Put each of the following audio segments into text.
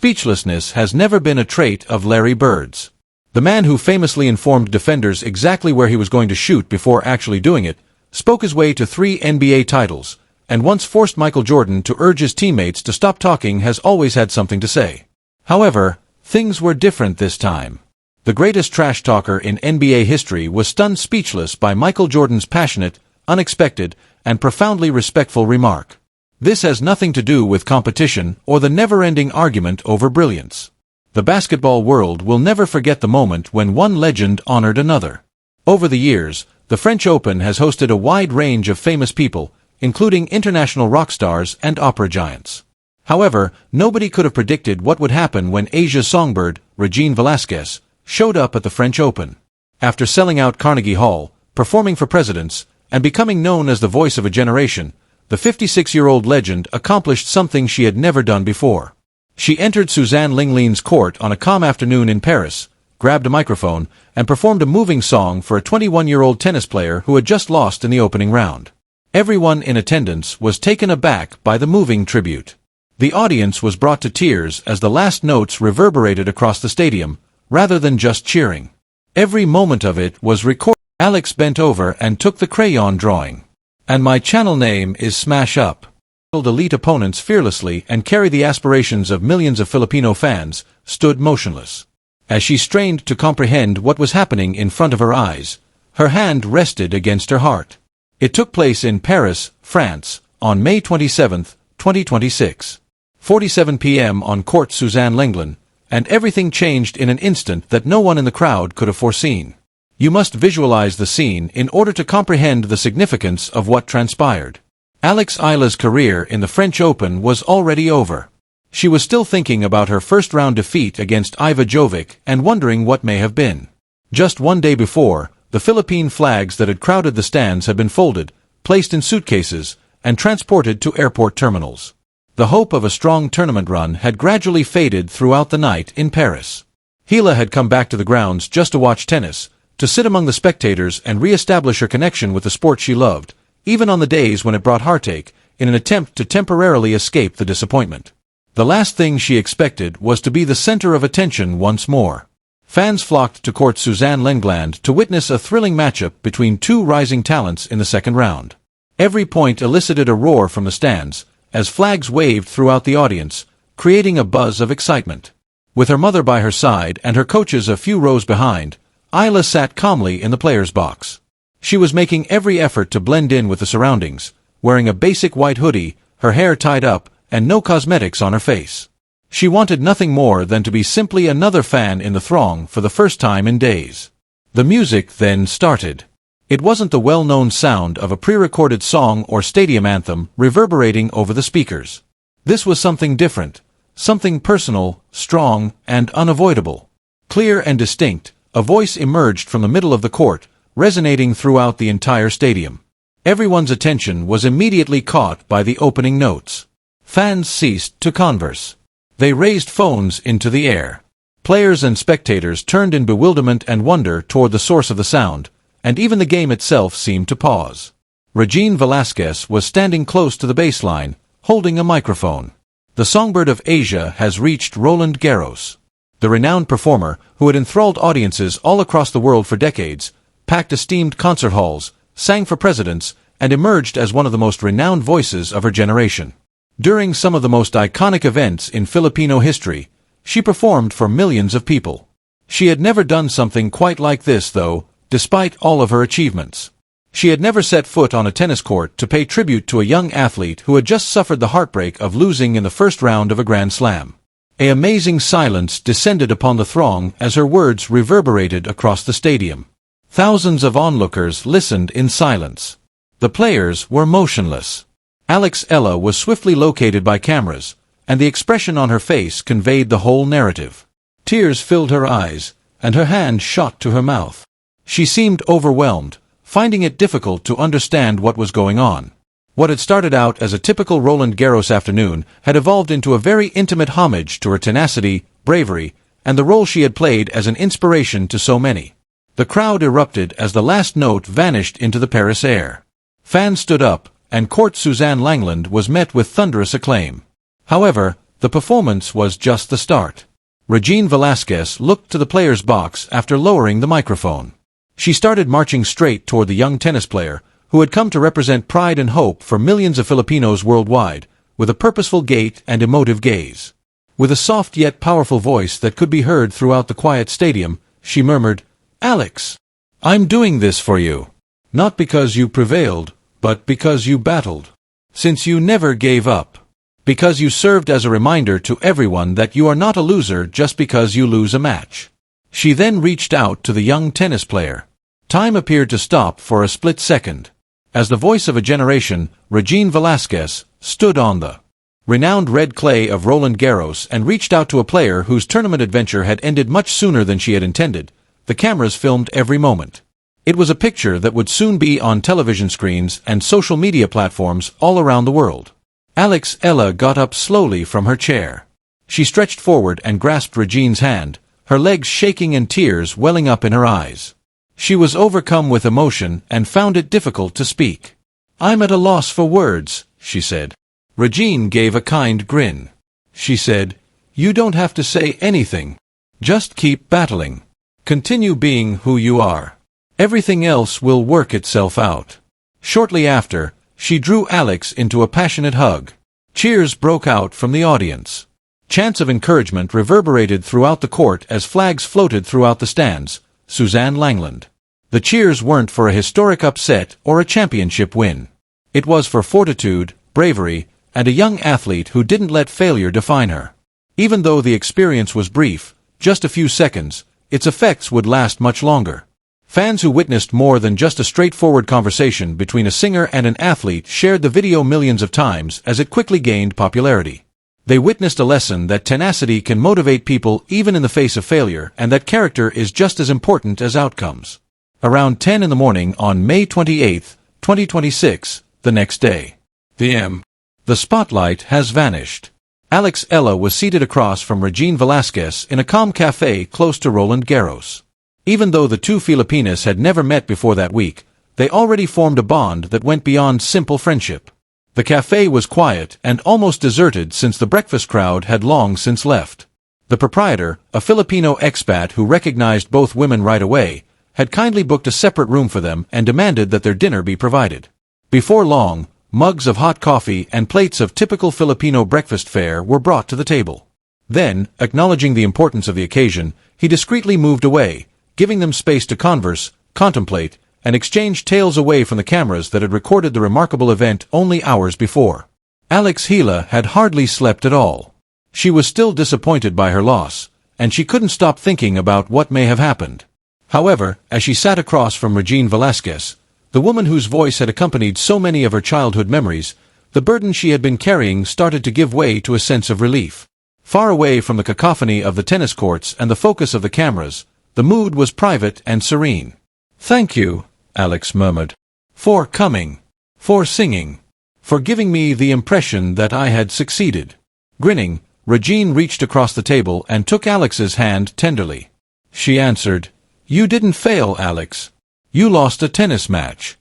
speechlessness has never been a trait of Larry Bird's. The man who famously informed defenders exactly where he was going to shoot before actually doing it, spoke his way to 3 NBA titles, and once forced Michael Jordan to urge his teammates to stop talking has always had something to say. However, things were different this time. The greatest trash talker in NBA history was stunned speechless by Michael Jordan's passionate, unexpected, and profoundly respectful remark. This has nothing to do with competition or the never-ending argument over brilliance. The basketball world will never forget the moment when one legend honored another. Over the years, the French Open has hosted a wide range of famous people, including international rock stars and opera giants. However, nobody could have predicted what would happen when Asia's songbird, Regine Velasquez, showed up at the French Open. After selling out Carnegie Hall, performing for presidents, and becoming known as the voice of a generation, the 56-year-old legend accomplished something she had never done before. She entered Suzanne Lenglen's court on a calm afternoon in Paris, grabbed a microphone, and performed a moving song for a 21-year-old tennis player who had just lost in the opening round. Everyone in attendance was taken aback by the moving tribute. The audience was brought to tears as the last notes reverberated across the stadium, rather than just cheering. Every moment of it was recorded. Alex bent over and took the crayon drawing. "And my channel name is Smash Up." Elite opponents fearlessly and carry the aspirations of millions of Filipino fans, stood motionless. As she strained to comprehend what was happening in front of her eyes, her hand rested against her heart. It took place in Paris, France, on May 27, 2026. 47 p.m. on Court Suzanne Lenglen, and everything changed in an instant that no one in the crowd could have foreseen. You must visualize the scene in order to comprehend the significance of what transpired. Alex Eala's career in the French Open was already over. She was still thinking about her first-round defeat against Iva Jovic and wondering what may have been. Just one day before, the Philippine flags that had crowded the stands had been folded, placed in suitcases, and transported to airport terminals. The hope of a strong tournament run had gradually faded throughout the night in Paris. Eala had come back to the grounds just to watch tennis, to sit among the spectators and re-establish her connection with the sport she loved, even on the days when it brought heartache, in an attempt to temporarily escape the disappointment. The last thing she expected was to be the center of attention once more. Fans flocked to Court Suzanne Lenglen to witness a thrilling matchup between two rising talents in the second round. Every point elicited a roar from the stands, as flags waved throughout the audience, creating a buzz of excitement. With her mother by her side and her coaches a few rows behind, Eala sat calmly in the player's box. She was making every effort to blend in with the surroundings, wearing a basic white hoodie, her hair tied up, and no cosmetics on her face. She wanted nothing more than to be simply another fan in the throng for the first time in days. The music then started. It wasn't the well-known sound of a pre-recorded song or stadium anthem reverberating over the speakers. This was something different, something personal, strong, and unavoidable. Clear and distinct, a voice emerged from the middle of the court, resonating throughout the entire stadium. Everyone's attention was immediately caught by the opening notes. Fans ceased to converse. They raised phones into the air. Players and spectators turned in bewilderment and wonder toward the source of the sound, and even the game itself seemed to pause. Regine Velasquez was standing close to the baseline, holding a microphone. The songbird of Asia has reached Roland Garros. The renowned performer, who had enthralled audiences all across the world for decades, packed esteemed concert halls, sang for presidents, and emerged as one of the most renowned voices of her generation. During some of the most iconic events in Filipino history, she performed for millions of people. She had never done something quite like this, though, despite all of her achievements. She had never set foot on a tennis court to pay tribute to a young athlete who had just suffered the heartbreak of losing in the first round of a Grand Slam. An amazing silence descended upon the throng as her words reverberated across the stadium. Thousands of onlookers listened in silence. The players were motionless. Alex Eala was swiftly located by cameras, and the expression on her face conveyed the whole narrative. Tears filled her eyes, and her hand shot to her mouth. She seemed overwhelmed, finding it difficult to understand what was going on. What had started out as a typical Roland Garros afternoon had evolved into a very intimate homage to her tenacity, bravery, and the role she had played as an inspiration to so many. The crowd erupted as the last note vanished into the Paris air. Fans stood up, and Court Suzanne Lenglen was met with thunderous acclaim. However, The performance was just the start. Regine Velasquez looked to the player's box after lowering the microphone. She started marching straight toward the young tennis player, who had come to represent pride and hope for millions of Filipinos worldwide, with a purposeful gait and emotive gaze. With a soft yet powerful voice that could be heard throughout the quiet stadium, she murmured, "Alex, I'm doing this for you. Not because you prevailed, but because you battled. Since you never gave up. Because you served as a reminder to everyone that you are not a loser just because you lose a match." She then reached out to the young tennis player. Time appeared to stop for a split second. As the voice of a generation, Regine Velasquez stood on the renowned red clay of Roland Garros and reached out to a player whose tournament adventure had ended much sooner than she had intended. The cameras filmed every moment. It was a picture that would soon be on television screens and social media platforms all around the world. Alexandra Eala got up slowly from her chair. She stretched forward and grasped Regine's hand, her legs shaking and tears welling up in her eyes. She was overcome with emotion and found it difficult to speak. "I'm at a loss for words," she said. Regine gave a kind grin. She said, "You don't have to say anything. Just keep battling. Continue being who you are. Everything else will work itself out." Shortly after, she drew Alex into a passionate hug. Cheers broke out from the audience. Chants of encouragement reverberated throughout the court as flags floated throughout the stands. Suzanne Langland. The cheers weren't for a historic upset or a championship win. It was for fortitude, bravery, and a young athlete who didn't let failure define her. Even though the experience was brief, just a few seconds, its effects would last much longer. Fans who witnessed more than just a straightforward conversation between a singer and an athlete shared the video millions of times as it quickly gained popularity. They witnessed a lesson that tenacity can motivate people even in the face of failure, and that character is just as important as outcomes. Around 10 in the morning on May 28, 2026, the next day. The spotlight has vanished. Alexandra Eala was seated across from Regine Velasquez in a calm cafe close to Roland Garros. Even though the two Filipinas had never met before that week, they already formed a bond that went beyond simple friendship. The cafe was quiet and almost deserted since the breakfast crowd had long since left. The proprietor, a Filipino expat who recognized both women right away, had kindly booked a separate room for them and demanded that their dinner be provided. Before long, mugs of hot coffee and plates of typical Filipino breakfast fare were brought to the table. Then, acknowledging the importance of the occasion, he discreetly moved away, giving them space to converse, contemplate, and exchange tales away from the cameras that had recorded the remarkable event only hours before. Alexandra Eala had hardly slept at all. She was still disappointed by her loss, and she couldn't stop thinking about what may have happened. However, as she sat across from Regine Velasquez, the woman whose voice had accompanied so many of her childhood memories, the burden she had been carrying started to give way to a sense of relief. Far away from the cacophony of the tennis courts and the focus of the cameras, the mood was private and serene. "Thank you," Alex murmured, "for coming, for singing, for giving me the impression that I had succeeded." Grinning, Regine reached across the table and took Alex's hand tenderly. She answered, "You didn't fail, Alex. You lost a tennis match.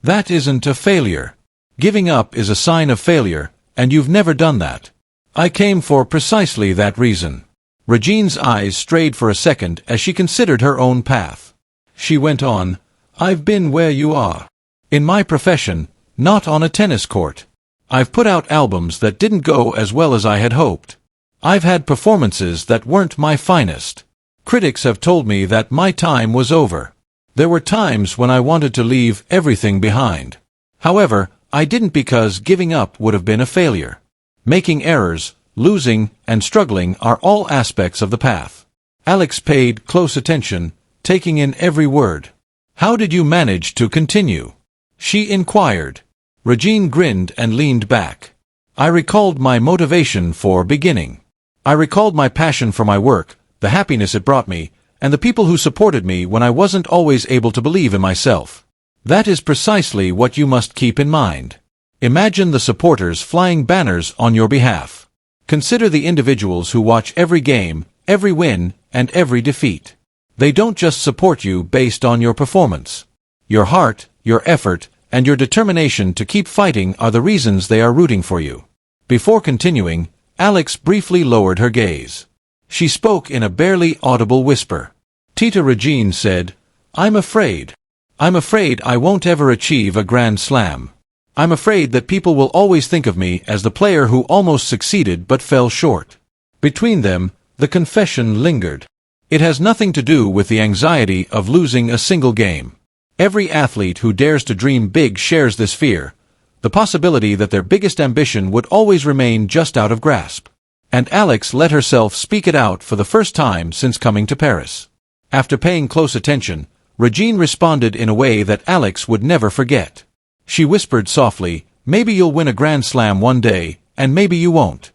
That isn't a failure. Giving up is a sign of failure, and you've never done that. I came for precisely that reason." Regine's eyes strayed for a second as she considered her own path. She went on, "I've been where you are. In my profession, not on a tennis court. I've put out albums that didn't go as well as I had hoped. I've had performances that weren't my finest. Critics have told me that my time was over. There were times when I wanted to leave everything behind. However, I didn't because giving up would have been a failure. Making errors, losing, and struggling are all aspects of the path." Alex paid close attention, taking in every word. "How did you manage to continue?" she inquired. Regine grinned and leaned back. "I recalled my motivation for beginning. I recalled my passion for my work, the happiness it brought me, and the people who supported me when I wasn't always able to believe in myself. That is precisely what you must keep in mind. Imagine the supporters flying banners on your behalf. Consider the individuals who watch every game, every win, and every defeat. They don't just support you based on your performance. Your heart, your effort, and your determination to keep fighting are the reasons they are rooting for you." Before continuing, Alex briefly lowered her gaze. She spoke in a barely audible whisper. Tita Regine said, I'm afraid I won't ever achieve a Grand Slam. I'm afraid that people will always think of me as the player who almost succeeded but fell short. Between them, the confession lingered. It has nothing to do with the anxiety of losing a single game. Every athlete who dares to dream big shares this fear, the possibility that their biggest ambition would always remain just out of grasp. And Alex let herself speak it out for the first time since coming to Paris. After paying close attention, Regine responded in a way that Alex would never forget. She whispered softly, maybe you'll win a Grand Slam one day, and maybe you won't.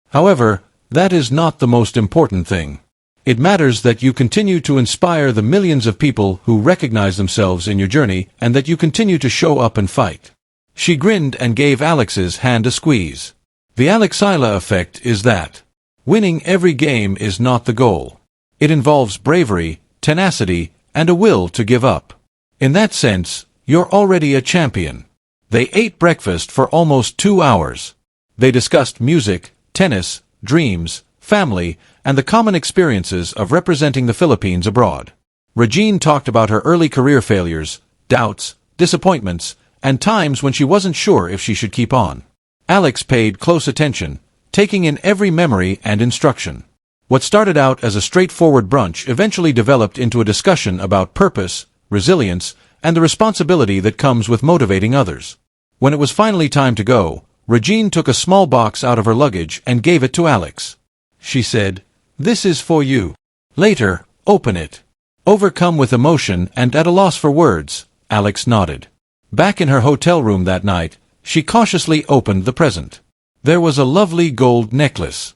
However, that is not the most important thing. It matters that you continue to inspire the millions of people who recognize themselves in your journey and that you continue to show up and fight. She grinned and gave Alex's hand a squeeze. The Alexandra Eala effect is that winning every game is not the goal. It involves bravery, tenacity, and a will to give up. In that sense, you're already a champion. They ate breakfast for almost 2 hours. They discussed music, tennis, dreams, family, and the common experiences of representing the Philippines abroad. Regine talked about her early career failures, doubts, disappointments, and times when she wasn't sure if she should keep on. Alex paid close attention, taking in every memory and instruction. What started out as a straightforward brunch eventually developed into a discussion about purpose, resilience, and the responsibility that comes with motivating others. When it was finally time to go, Regine took a small box out of her luggage and gave it to Alex. She said, "This is for you. Later, open it." Overcome with emotion and at a loss for words, Alex nodded. Back in her hotel room that night, she cautiously opened the present. There was a lovely gold necklace.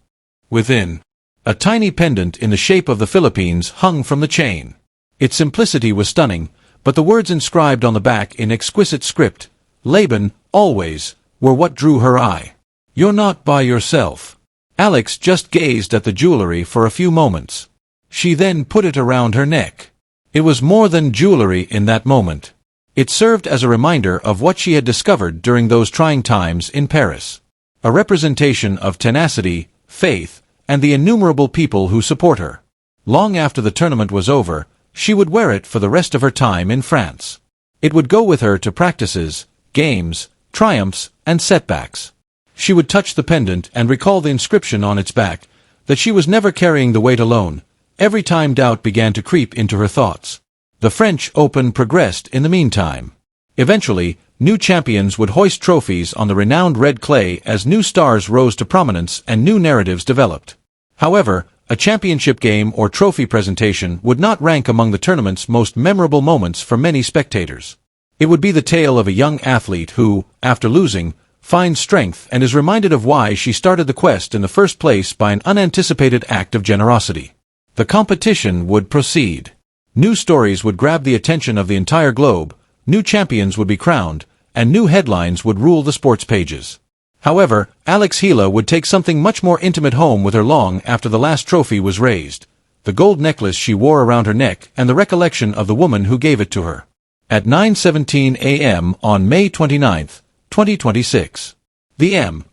Within, a tiny pendant in the shape of the Philippines hung from the chain. Its simplicity was stunning, but the words inscribed on the back in exquisite script, "Laban, always," were what drew her eye. "You're not by yourself." Alex just gazed at the jewelry for a few moments. She then put it around her neck. It was more than jewelry in that moment. It served as a reminder of what she had discovered during those trying times in Paris. A representation of tenacity, faith, and the innumerable people who support her. Long after the tournament was over, she would wear it for the rest of her time in France. It would go with her to practices, games, triumphs, and setbacks. She would touch the pendant and recall the inscription on its back, that she was never carrying the weight alone, every time doubt began to creep into her thoughts. The French Open progressed in the meantime. Eventually, new champions would hoist trophies on the renowned red clay as new stars rose to prominence and new narratives developed. However, a championship game or trophy presentation would not rank among the tournament's most memorable moments for many spectators. It would be the tale of a young athlete who, after losing, finds strength and is reminded of why she started the quest in the first place by an unanticipated act of generosity. The competition would proceed. New stories would grab the attention of the entire globe, new champions would be crowned, and new headlines would rule the sports pages. However, Alexandra Eala would take something much more intimate home with her long after the last trophy was raised, the gold necklace she wore around her neck and the recollection of the woman who gave it to her. At 9:17 a.m. on May 29, 2026. The M.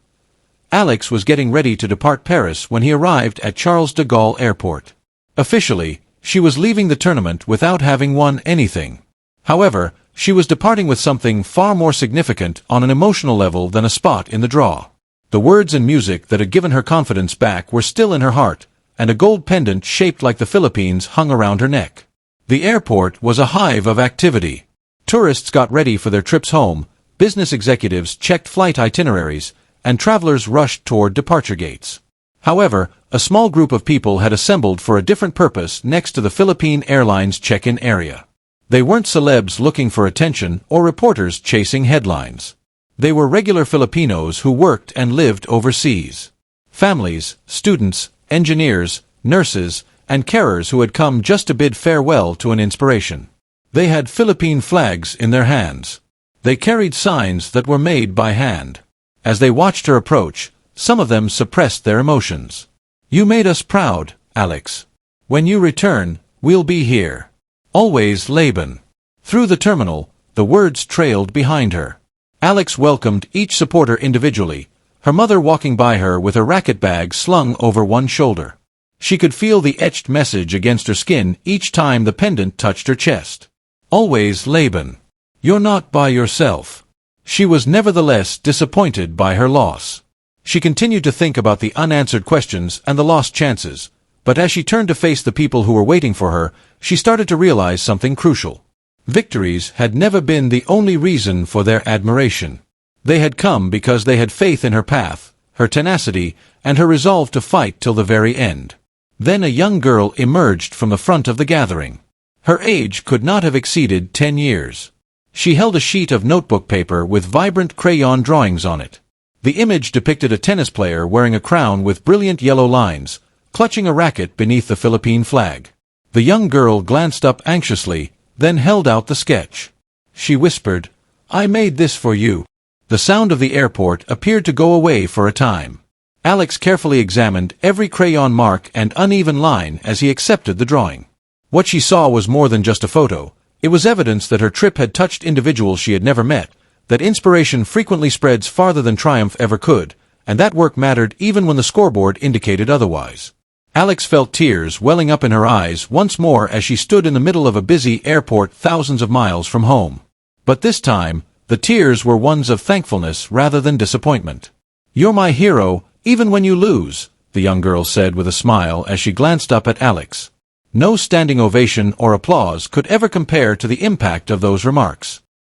Alex was getting ready to depart Paris when he arrived at Charles de Gaulle Airport. Officially, she was leaving the tournament without having won anything. However, she was departing with something far more significant on an emotional level than a spot in the draw. The words and music that had given her confidence back were still in her heart, and a gold pendant shaped like the Philippines hung around her neck. The airport was a hive of activity. Tourists got ready for their trips home, business executives checked flight itineraries, and travelers rushed toward departure gates. However, a small group of people had assembled for a different purpose next to the Philippine Airlines check-in area. They weren't celebs looking for attention or reporters chasing headlines. They were regular Filipinos who worked and lived overseas. Families, students, engineers, nurses, and carers who had come just to bid farewell to an inspiration. They had Philippine flags in their hands. They carried signs that were made by hand. As they watched her approach, some of them suppressed their emotions. "You made us proud, Alex. When you return, we'll be here. Always, Laban." Through the terminal, the words trailed behind her. Alex welcomed each supporter individually, her mother walking by her with her racket bag slung over one shoulder. She could feel the etched message against her skin each time the pendant touched her chest. Always Laban. You're not by yourself. She was nevertheless disappointed by her loss. She continued to think about the unanswered questions and the lost chances, but as she turned to face the people who were waiting for her, she started to realize something crucial. Victories had never been the only reason for their admiration. They had come because they had faith in her path, her tenacity, and her resolve to fight till the very end. Then a young girl emerged from the front of the gathering. Her age could not have exceeded 10 years. She held a sheet of notebook paper with vibrant crayon drawings on it. The image depicted a tennis player wearing a crown with brilliant yellow lines, clutching a racket beneath the Philippine flag. The young girl glanced up anxiously, then held out the sketch. She whispered, "I made this for you." The sound of the airport appeared to go away for a time. Alex carefully examined every crayon mark and uneven line as he accepted the drawing. What she saw was more than just a photo. It was evidence that her trip had touched individuals she had never met, that inspiration frequently spreads farther than triumph ever could, and that work mattered even when the scoreboard indicated otherwise. Alex felt tears welling up in her eyes once more as she stood in the middle of a busy airport thousands of miles from home. But this time, the tears were ones of thankfulness rather than disappointment. "You're my hero, even when you lose," the young girl said with a smile as she glanced up at Alex. No standing ovation or applause could ever compare to the impact of those remarks.